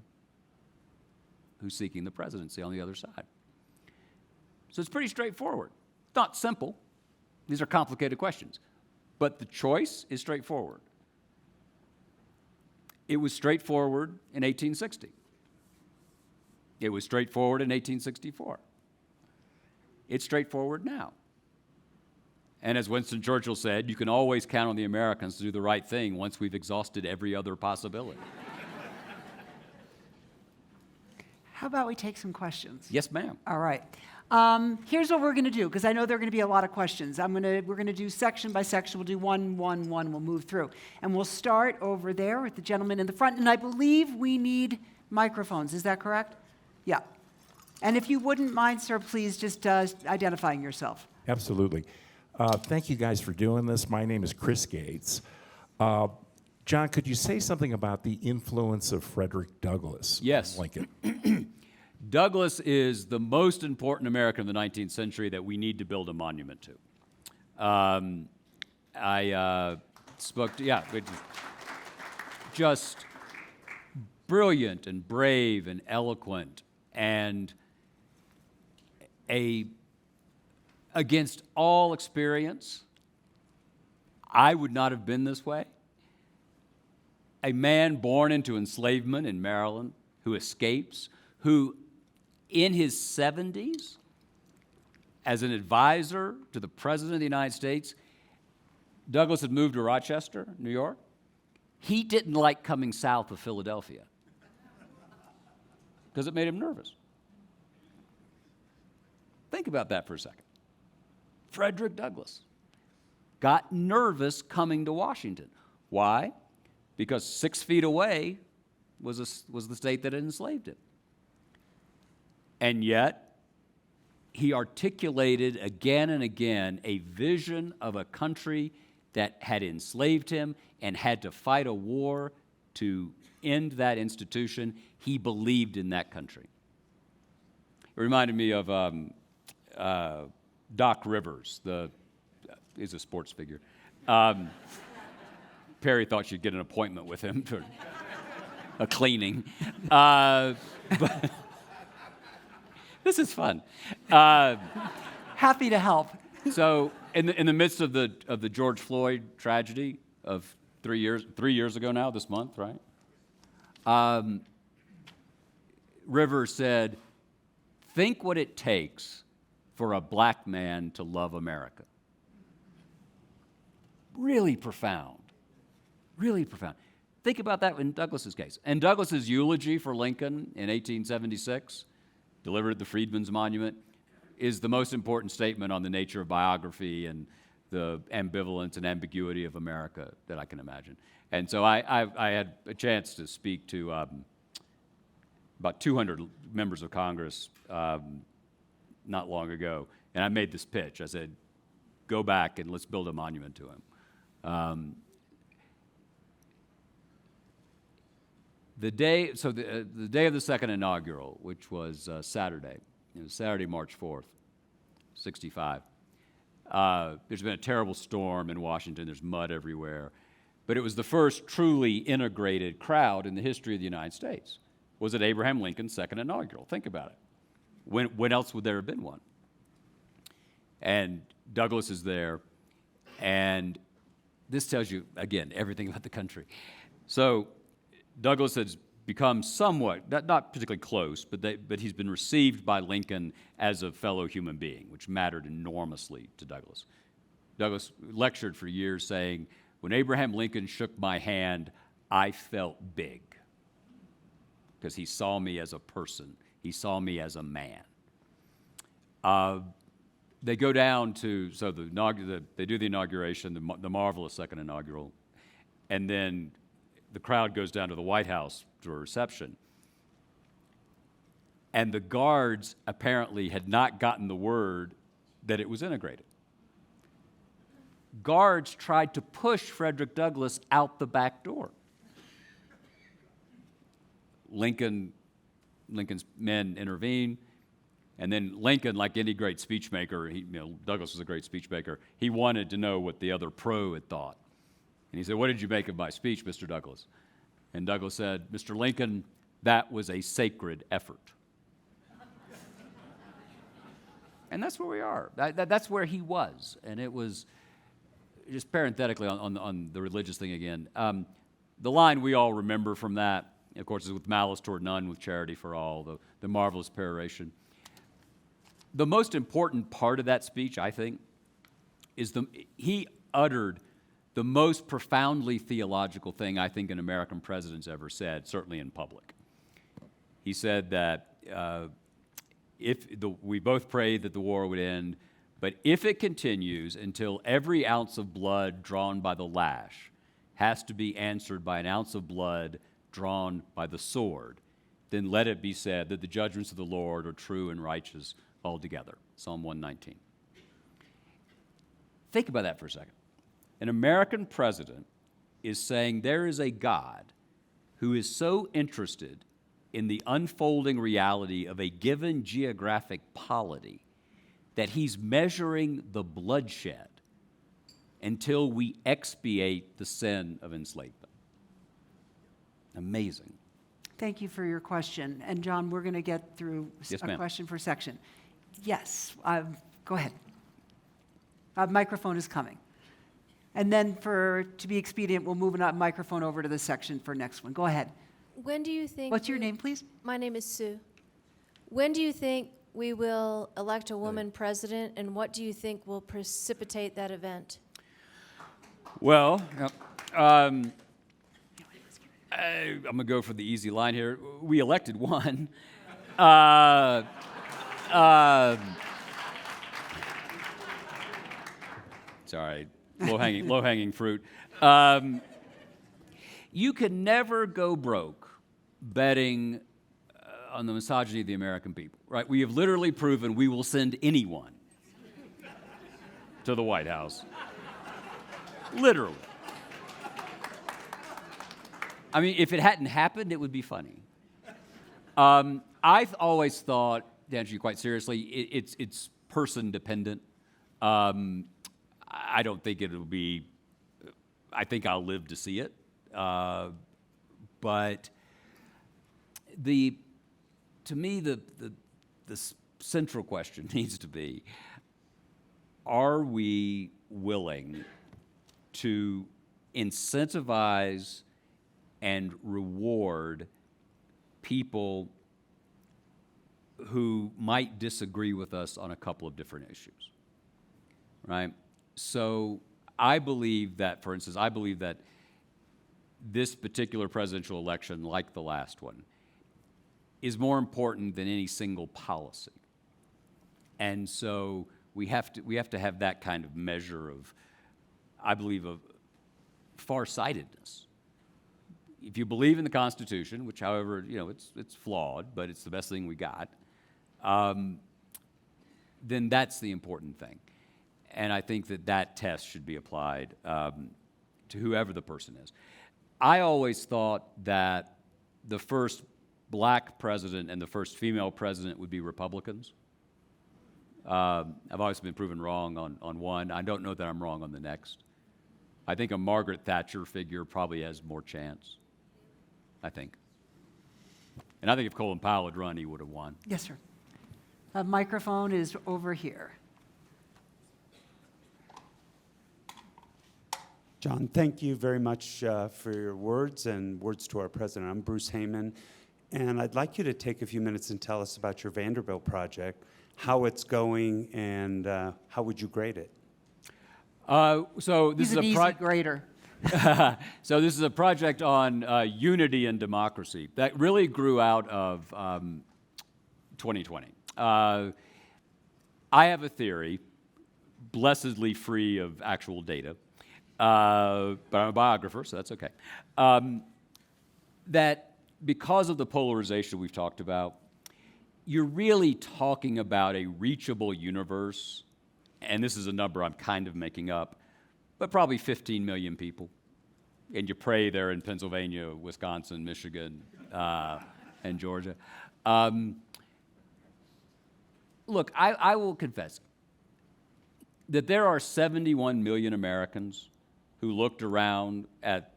who's seeking the presidency on the other side. So it's pretty straightforward. It's not simple. These are complicated questions. But the choice is straightforward. It was straightforward in 1860. It was straightforward in 1864. It's straightforward now. And as Winston Churchill said, you can always count on the Americans to do the right thing once we've exhausted every other possibility. How about we take some questions? Yes, ma'am. All right. Here's what we're going to do, because I know there are going to be a lot of questions. We're going to do section by section. We'll do one. We'll move through. And we'll start over there with the gentleman in the front. And I believe we need microphones. Is that correct? Yeah. And if you wouldn't mind, sir, please just identifying yourself. Absolutely. Thank you guys for doing this. My name is Chris Gates. Jon, could you say something about the influence of Frederick Douglass Yes. on Lincoln? Douglass is the most important American of the 19th century that we need to build a monument to. I spoke to, just brilliant and brave and eloquent and against all experience, I would not have been this way. A man born into enslavement in Maryland who escapes, who in his 70s, as an advisor to the President of the United States, Douglass had moved to Rochester, New York. He didn't like coming south of Philadelphia because it made him nervous. Think about that for a second. Frederick Douglass got nervous coming to Washington. Why? Because 6 feet away was the state that had enslaved him. And yet, he articulated again and again a vision of a country that had enslaved him and had to fight a war to end that institution. He believed in that country. It reminded me of Doc Rivers, he's a sports figure. Perry thought she'd get an appointment with him for a cleaning. But this is fun. Happy to help. So in the midst of the George Floyd tragedy of 3 years ago now, this month, right? Rivers said, "Think what it takes for a black man to love America." Really profound. Really profound. Think about that in Douglas's case. And Douglas's eulogy for Lincoln in 1876, delivered at the Freedmen's Monument, is the most important statement on the nature of biography and the ambivalence and ambiguity of America that I can imagine. And so I had a chance to speak to about 200 members of Congress not long ago, and I made this pitch. I said, go back and let's build a monument to him. The day of the second inaugural, which was Saturday, Saturday, March 4th, 65. There's been a terrible storm in Washington. There's mud everywhere. But it was the first truly integrated crowd in the history of the United States. Was it Abraham Lincoln's second inaugural? Think about it. When else would there have been one? And Douglas is there, and this tells you, again, everything about the country. So Douglas has become somewhat, not particularly close, but he's been received by Lincoln as a fellow human being, which mattered enormously to Douglas. Douglas lectured for years saying, when Abraham Lincoln shook my hand, I felt big, because he saw me as a person. He saw me as a man. They go down to, so they do the inauguration, the marvelous second inaugural, and then the crowd goes down to the White House to a reception. And the guards apparently had not gotten the word that it was integrated. Guards tried to push Frederick Douglass out the back door. Lincoln's men intervened, and then Lincoln, like any great speechmaker, Douglas was a great speechmaker, he wanted to know what the other pro had thought. And he said, "What did you make of my speech, Mr. Douglas?" And Douglas said, "Mr. Lincoln, that was a sacred effort." And that's where we are. That's where he was. And it was, just parenthetically on the religious thing again, the line we all remember from that, of course, is with malice toward none, with charity for all, the marvelous peroration. The most important part of that speech, I think, is he uttered the most profoundly theological thing I think an American president's ever said, certainly in public. He said that we both prayed that the war would end, but if it continues until every ounce of blood drawn by the lash has to be answered by an ounce of blood drawn by the sword, then let it be said that the judgments of the Lord are true and righteous altogether. Psalm 119. Think about that for a second. An American president is saying there is a God who is so interested in the unfolding reality of a given geographic polity that he's measuring the bloodshed until we expiate the sin of enslavement. Amazing. Thank you for your question. And John, we're going to get through Yes, a ma'am. question per section. Yes, go ahead. Microphone is coming. And then to be expedient, we'll move a microphone over to the section for next one. Go ahead. When do you think... What's your name, please? My name is Sue. When do you think we will elect a woman president, and what do you think will precipitate that event? Well, I'm going to go for the easy line here. We elected one. Sorry, low-hanging fruit. You can never go broke betting on the misogyny of the American people, right? We have literally proven we will send anyone to the White House. Literally. I mean, if it hadn't happened, it would be funny. I've always thought, to answer you quite seriously, it's person dependent. I don't think it'll be, I think I'll live to see it. But to me, the central question needs to be, are we willing to incentivize and reward people who might disagree with us on a couple of different issues, right? So I believe that, for instance, this particular presidential election, like the last one, is more important than any single policy. And so we have to have that kind of measure of, I believe, of farsightedness. If you believe in the Constitution, which, however, it's flawed, but it's the best thing we got, then that's the important thing. And I think that test should be applied to whoever the person is. I always thought that the first black president and the first female president would be Republicans. I've always been proven wrong on one. I don't know that I'm wrong on the next. I think a Margaret Thatcher figure probably has more chance, I think. And I think if Colin Powell had run, he would have won. Yes, sir. A microphone is over here. John, thank you very much for your words and words to our president. I'm Bruce Heyman, and I'd like you to take a few minutes and tell us about your Vanderbilt project, how it's going, and how would you grade it? So this is an easy grader. So this is a project on unity and democracy that really grew out of 2020. I have a theory, blessedly free of actual data, but I'm a biographer, so that's okay, that because of the polarization we've talked about, you're really talking about a reachable universe, and this is a number I'm kind of making up, but probably 15 million people. And you pray they're in Pennsylvania, Wisconsin, Michigan, and Georgia. Look, I will confess that there are 71 million Americans who looked around at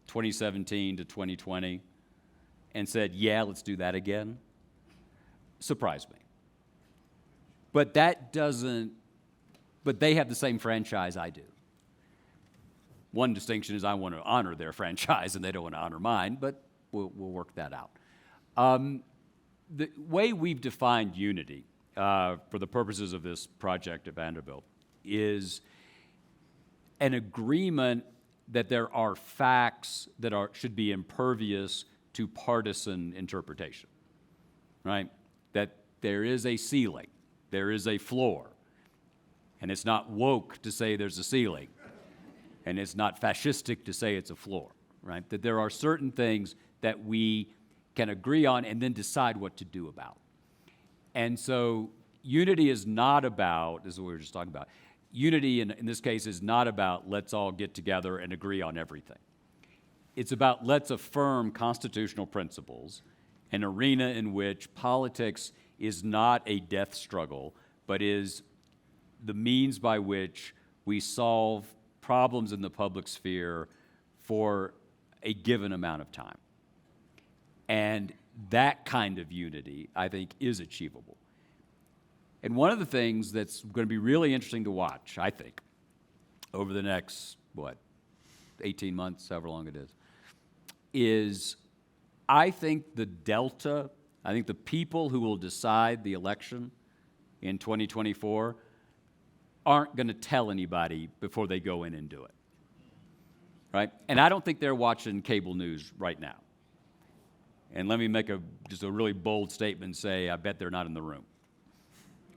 2017 to 2020 and said, yeah, let's do that again. Surprised me. But they have the same franchise I do. One distinction is I want to honor their franchise and they don't want to honor mine, but we'll work that out. The way we've defined unity for the purposes of this project at Vanderbilt is an agreement that there are facts that should be impervious to partisan interpretation, right? That there is a ceiling, there is a floor, and it's not woke to say there's a ceiling, and it's not fascistic to say it's a floor, right? That there are certain things that we can agree on and then decide what to do about. And so unity is not about, this is what we were just talking about, unity in this case is not about let's all get together and agree on everything. It's about let's affirm constitutional principles, an arena in which politics is not a death struggle, but is the means by which we solve problems in the public sphere for a given amount of time. And that kind of unity, I think, is achievable. And one of the things that's going to be really interesting to watch, I think, over the next, 18 months, however long it is I think the delta, I think the people who will decide the election in 2024 aren't going to tell anybody before they go in and do it, right? And I don't think they're watching cable news right now. And let me make just a really bold statement and say, I bet they're not in the room,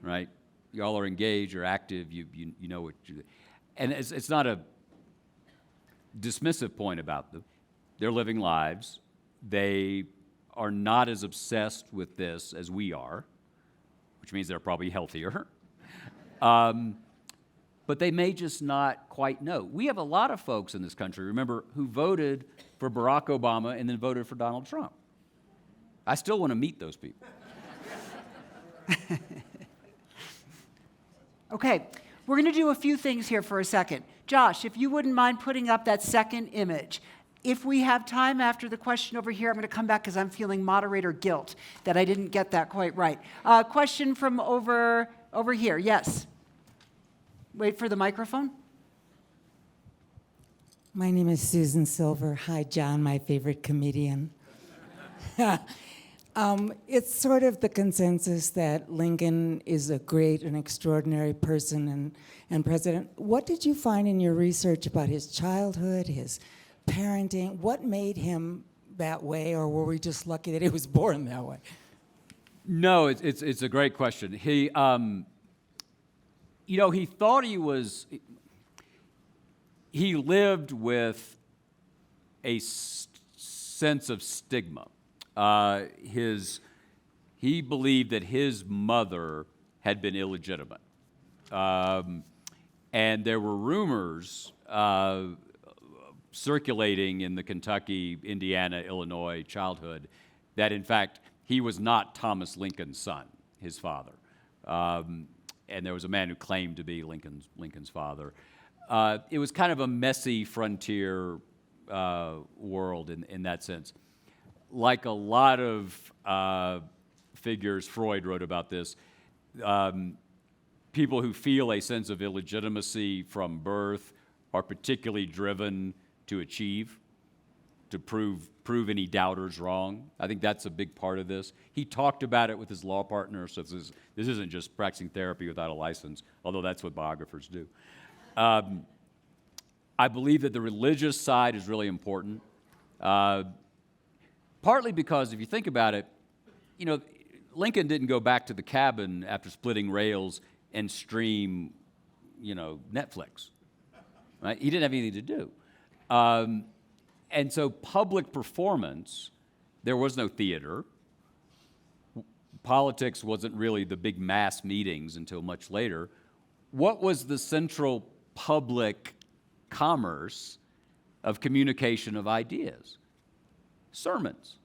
right? Y'all are engaged, you're active, you know what you do. And it's not a dismissive point about them. They're living lives. They are not as obsessed with this as we are, which means they're probably healthier. But they may just not quite know. We have a lot of folks in this country, remember, who voted for Barack Obama and then voted for Donald Trump. I still want to meet those people. Okay, we're going to do a few things here for a second. Josh, if you wouldn't mind putting up that second image. If we have time after the question over here, I'm going to come back because I'm feeling moderator guilt that I didn't get that quite right. Question from over here, yes. Wait for the microphone. My name is Susan Silver. Hi, John, my favorite comedian. It's sort of the consensus that Lincoln is a great and extraordinary person and president. What did you find in your research about his childhood, his parenting? What made him that way, or were we just lucky that he was born that way? No, it's a great question. He, he thought he lived with a sense of stigma. He believed that his mother had been illegitimate. And there were rumors circulating in the Kentucky, Indiana, Illinois childhood that, in fact, he was not Thomas Lincoln's son, his father. And there was a man who claimed to be Lincoln's father. It was kind of a messy frontier world in that sense. Like a lot of figures, Freud wrote about this, people who feel a sense of illegitimacy from birth are particularly driven to achieve, to prove any doubters wrong. I think that's a big part of this. He talked about it with his law partner, so this isn't just practicing therapy without a license, although that's what biographers do. I believe that the religious side is really important, partly because if you think about it, Lincoln didn't go back to the cabin after splitting rails and stream, Netflix. Right? He didn't have anything to do. And so public performance, there was no theater. Politics wasn't really the big mass meetings until much later. What was the central public commerce of communication of ideas? Sermons.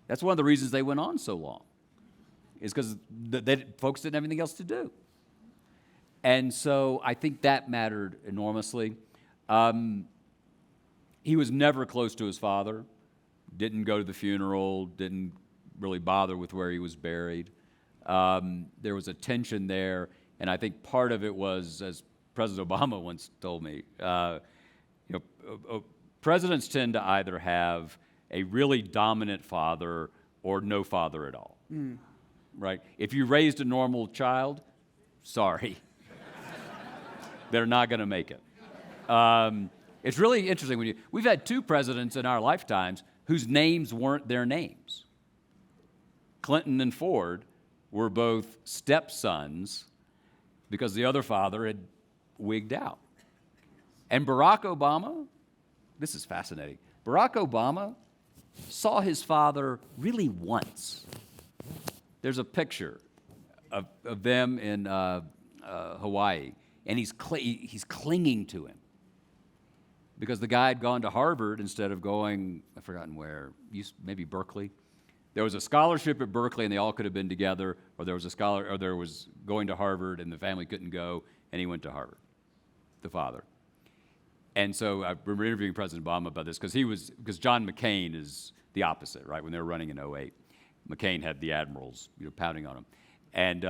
That's one of the reasons they went on so long, is because folks didn't have anything else to do. And so I think that mattered enormously. He was never close to his father, didn't go to the funeral, didn't really bother with where he was buried. There was a tension there, and I think part of it was, as President Obama once told me, presidents tend to either have a really dominant father or no father at all, right? If you raised a normal child, sorry, they're not going to make it. It's really interesting we've had two presidents in our lifetimes whose names weren't their names. Clinton and Ford were both stepsons because the other father had wigged out. And Barack Obama, this is fascinating. Barack Obama saw his father really once. There's a picture of them in Hawaii, and he's clinging to him because the guy had gone to Harvard instead of going, I've forgotten where, maybe Berkeley. There was a scholarship at Berkeley, and they all could have been together, or there was going to Harvard, and the family couldn't go, and he went to Harvard, the father. And so I remember interviewing President Obama about this because John McCain is the opposite, right? When they were running in 2008, McCain had the admirals, pounding on him. And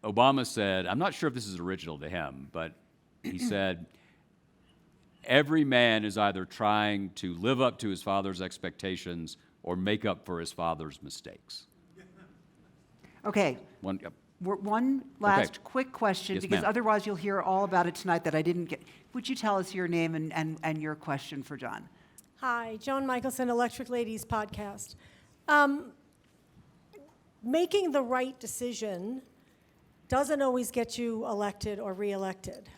Obama said, I'm not sure if this is original to him, but he said, every man is either trying to live up to his father's expectations or make up for his father's mistakes. Okay. One last quick question, Yes, because ma'am. otherwise you'll hear all about it tonight that I didn't get. Would you tell us your name and your question for John? Hi, Jon Meacham, Electric Ladies podcast. Making the right decision doesn't always get you elected or reelected.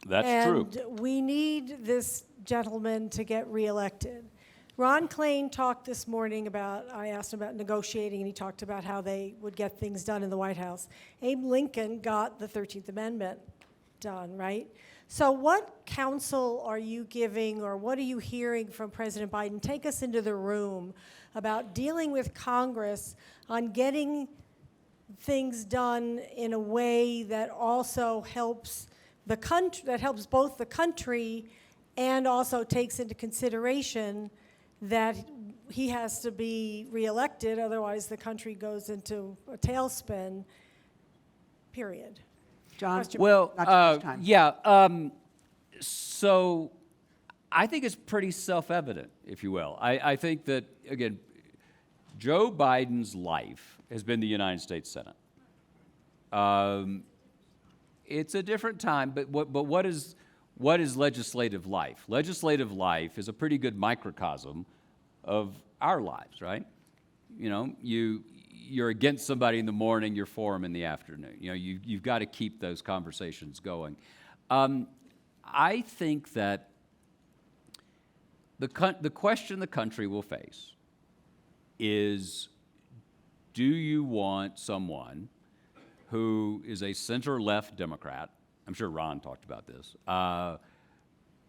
That's true. And we need this gentleman to get reelected. Ron Klain talked this morning I asked him about negotiating, and he talked about how they would get things done in the White House. Abe Lincoln got the 13th Amendment done, right? So what counsel are you giving, or what are you hearing from President Biden? Take us into the room about dealing with Congress on getting things done in a way that also helps the country, that helps both the country and also takes into consideration that he has to be reelected, otherwise the country goes into a tailspin, period. John? Question. Well, Not too much time. yeah. So I think it's pretty self-evident, if you will. I think that, again, Joe Biden's life has been the United States Senate. It's a different time, but what is legislative life? Legislative life is a pretty good microcosm of our lives, right? You know, you're against somebody in the morning, you're for them in the afternoon. You know, you've got to keep those conversations going. I think that the question the country will face is, do you want someone who is a center-left Democrat, I'm sure Ron talked about this,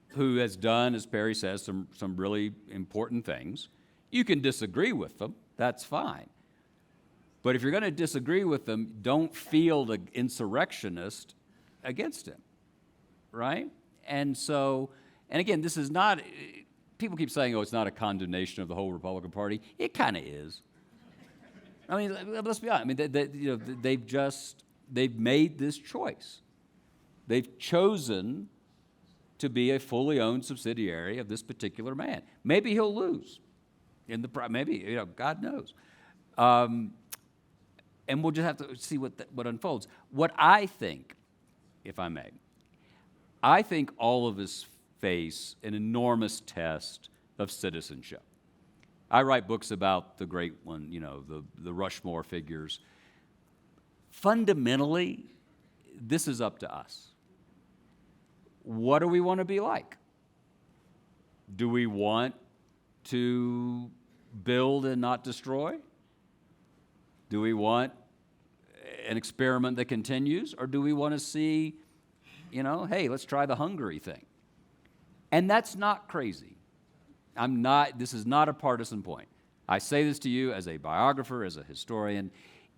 who has done, as Perry says, some really important things. You can disagree with them, that's fine. But if you're going to disagree with them, don't feel the insurrectionist against him, right? And so, and again, this is not, people keep saying, oh, it's not a condemnation of the whole Republican Party. It kind of is. I mean, let's be honest. I mean, they've made this choice. They've chosen to be a fully owned subsidiary of this particular man. Maybe he'll lose maybe, you know, God knows. And we'll just have to see what unfolds. What I think, if I may, I think all of us face an enormous test of citizenship. I write books about the great one, you know, the Rushmore figures. Fundamentally, this is up to us. What do we want to be like? Do we want to build and not destroy? Do we want an experiment that continues? Or do we want to see, you know, hey, let's try the Hungary thing? And that's not crazy. This is not a partisan point. I say this to you as a biographer, as a historian.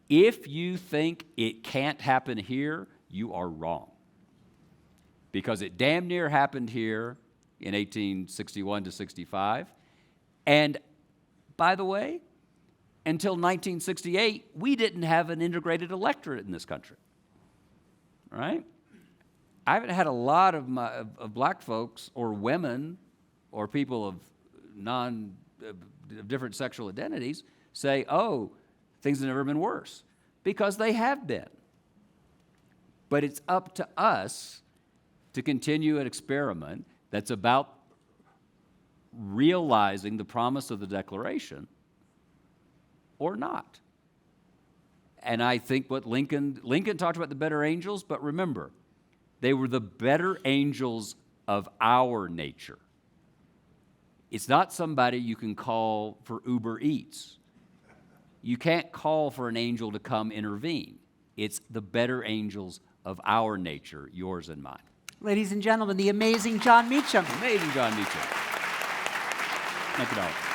If you think it can't happen here, you are wrong. Because it damn near happened here in 1861 to 65. And by the way, until 1968, we didn't have an integrated electorate in this country, right? I haven't had a lot of black folks or women or people of different sexual identities say, oh, things have never been worse, because they have been. But it's up to us to continue an experiment that's about realizing the promise of the Declaration or not. And I think what Lincoln talked about the better angels, but remember, they were the better angels of our nature. It's not somebody you can call for Uber Eats. You can't call for an angel to come intervene. It's the better angels of our nature, yours and mine. Ladies and gentlemen, the amazing Jon Meacham. Amazing Jon Meacham. Thank you, Donald.